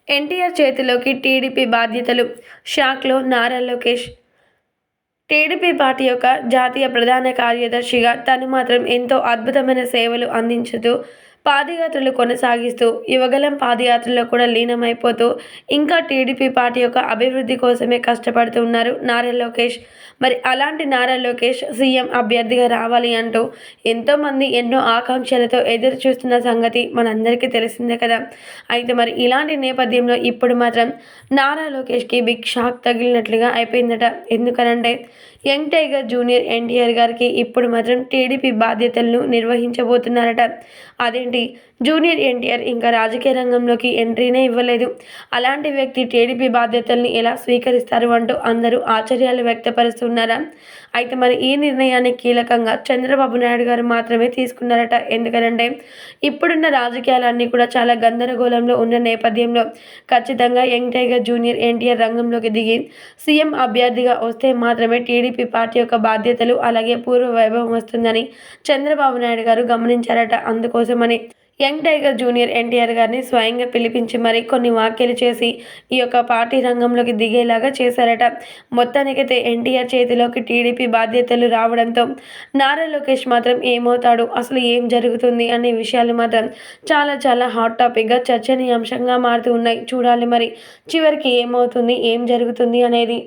ఎన్టీఆర్ చేతిలోకి టీడీపీ బాధ్యతలు. షాక్లో నారా లోకేష్. టీడీపీ పార్టీ యొక్క జాతీయ ప్రధాన కార్యదర్శిగా తను మాత్రం ఎంతో అద్భుతమైన సేవలు అందించుతూ పాదయాత్రలు కొనసాగిస్తూ యువగళం పాదయాత్రలో కూడా లీనమైపోతూ ఇంకా టీడీపీ పార్టీ యొక్క అభివృద్ధి కోసమే కష్టపడుతూ ఉన్నారు నారా లోకేష్. మరి అలాంటి నారా లోకేష్ సీఎం అభ్యర్థిగా రావాలి అంటూ ఎంతోమంది ఎన్నో ఆకాంక్షలతో ఎదురు చూస్తున్న సంగతి మనందరికీ తెలిసిందే కదా. అయితే మరి ఇలాంటి నేపథ్యంలో ఇప్పుడు మాత్రం నారా లోకేష్కి బిగ్ షాక్ తగిలినట్లుగా అయిపోయిందట. ఎందుకనంటే యంగ్ టైగర్ జూనియర్ ఎన్టీఆర్ గారికి ఇప్పుడు మాత్రం టీడీపీ బాధ్యతలను నిర్వహించబోతున్నారట. అదేంటి, జూనియర్ ఎన్టీఆర్ ఇంకా రాజకీయ రంగంలోకి ఎంట్రీనే ఇవ్వలేదు, అలాంటి వ్యక్తి టీడీపీ బాధ్యతల్ని ఎలా స్వీకరిస్తారు అంటూ అందరూ ఆశ్చర్యాలు వ్యక్తపరుస్తున్నారా. అయితే మరి ఈ నిర్ణయాన్ని కీలకంగా చంద్రబాబు నాయుడు గారు మాత్రమే తీసుకున్నారట. ఎందుకనంటే ఇప్పుడున్న రాజకీయాలన్నీ కూడా చాలా గందరగోళంలో ఉన్న నేపథ్యంలో ఖచ్చితంగా యంగ్ టైగర్ జూనియర్ ఎన్టీఆర్ రంగంలోకి దిగి సీఎం అభ్యర్థిగా వస్తే మాత్రమే టీడీపీ పార్టీ యొక్క బాధ్యతలు అలాగే పూర్వ వైభవం వస్తుందని చంద్రబాబు నాయుడు గారు గమనించారట. అందుకోసమని యంగ్ టైగర్ జూనియర్ ఎన్టీఆర్ గారిని స్వయంగా పిలిపించి మరి కొన్ని వ్యాఖ్యలు చేసి ఈ యొక్క పార్టీ రంగంలోకి దిగేలాగా చేశారట. మొత్తానికైతే ఎన్టీఆర్ చేతిలోకి టీడీపీ బాధ్యతలు రావడంతో నారా లోకేష్ మాత్రం ఏమవుతాడు, అసలు ఏం జరుగుతుంది అనే విషయాలు మాత్రం చాలా చాలా హాట్ టాపిక్గా చర్చనీయాంశంగా మారుతూ ఉన్నాయి. చూడాలి మరి చివరికి ఏమవుతుంది, ఏం జరుగుతుంది అనేది.